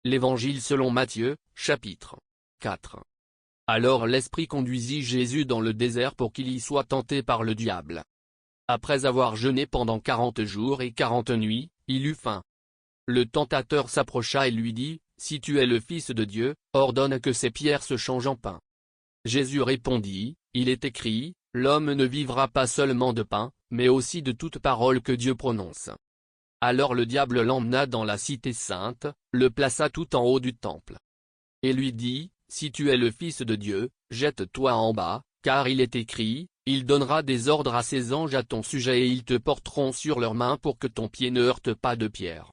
L'Évangile selon Matthieu, chapitre 4. Alors l'Esprit conduisit Jésus dans le désert pour qu'il y soit tenté par le diable. Après avoir jeûné pendant 40 jours et 40 nuits, il eut faim. Le tentateur s'approcha et lui dit, « Si tu es le Fils de Dieu, ordonne que ces pierres se changent en pain. » Jésus répondit, « Il est écrit, l'homme ne vivra pas seulement de pain, mais aussi de toute parole que Dieu prononce. » Alors le diable l'emmena dans la cité sainte, le plaça tout en haut du temple. Et lui dit, « Si tu es le Fils de Dieu, jette-toi en bas, car il est écrit, il donnera des ordres à ses anges à ton sujet et ils te porteront sur leurs mains pour que ton pied ne heurte pas de pierre. »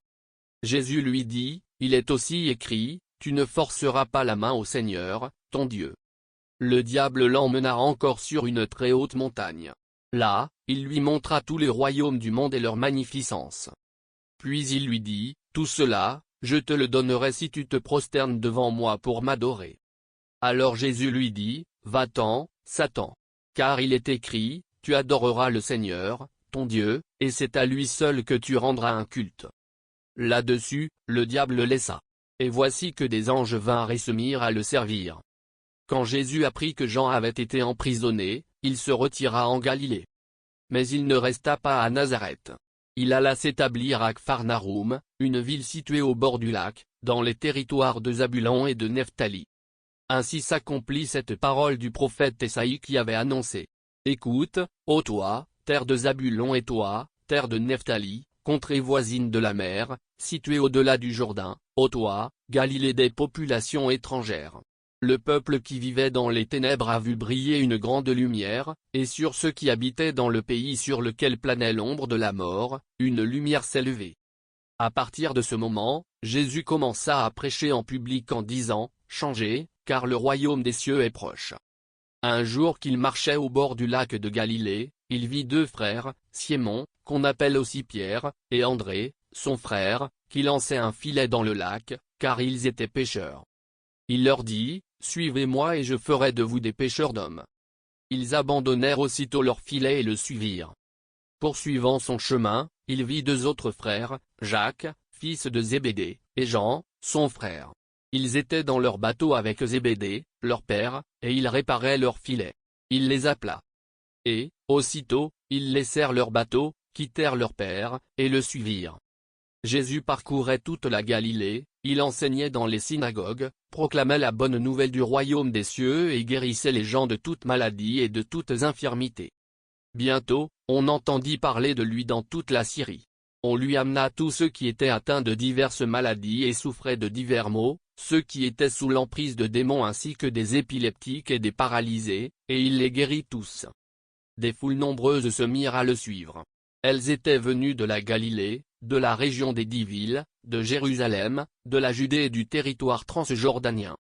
Jésus lui dit, « Il est aussi écrit, tu ne forceras pas la main au Seigneur, ton Dieu. » Le diable l'emmena encore sur une très haute montagne. Là, il lui montra tous les royaumes du monde et leur magnificence. Puis il lui dit, « Tout cela, je te le donnerai si tu te prosternes devant moi pour m'adorer. » Alors Jésus lui dit, « Va-t'en, Satan. Car il est écrit, tu adoreras le Seigneur, ton Dieu, et c'est à lui seul que tu rendras un culte. » Là-dessus, le diable le laissa. Et voici que des anges vinrent et se mirent à le servir. Quand Jésus apprit que Jean avait été emprisonné, il se retira en Galilée. Mais il ne resta pas à Nazareth. Il alla s'établir à Capharnaüm, une ville située au bord du lac, dans les territoires de Zabulon et de Nephtali. Ainsi s'accomplit cette parole du prophète Ésaïe qui avait annoncé. Écoute, ô toi, terre de Zabulon et toi, terre de Nephtali, contrée voisine de la mer, située au-delà du Jourdain, ô toi, Galilée des populations étrangères. Le peuple qui vivait dans les ténèbres a vu briller une grande lumière, et sur ceux qui habitaient dans le pays sur lequel planait l'ombre de la mort, une lumière s'est levée. À partir de ce moment, Jésus commença à prêcher en public en disant, « Changez, car le royaume des cieux est proche. » Un jour qu'il marchait au bord du lac de Galilée, il vit deux frères, Simon, qu'on appelle aussi Pierre, et André, son frère, qui lançaient un filet dans le lac, car ils étaient pêcheurs. Il leur dit, « Suivez-moi et je ferai de vous des pêcheurs d'hommes. » Ils abandonnèrent aussitôt leur filet et le suivirent. Poursuivant son chemin, il vit deux autres frères, Jacques, fils de Zébédée, et Jean, son frère. Ils étaient dans leur bateau avec Zébédée, leur père, et ils réparaient leur filet. Il les appela. Et, aussitôt, ils laissèrent leur bateau, quittèrent leur père, et le suivirent. Jésus parcourait toute la Galilée, il enseignait dans les synagogues, proclamait la bonne nouvelle du royaume des cieux et guérissait les gens de toutes maladies et de toutes infirmités. Bientôt, on entendit parler de lui dans toute la Syrie. On lui amena tous ceux qui étaient atteints de diverses maladies et souffraient de divers maux, ceux qui étaient sous l'emprise de démons ainsi que des épileptiques et des paralysés, et il les guérit tous. Des foules nombreuses se mirent à le suivre. Elles étaient venues de la Galilée, de la région des 10 villes, de Jérusalem, de la Judée et du territoire transjordanien.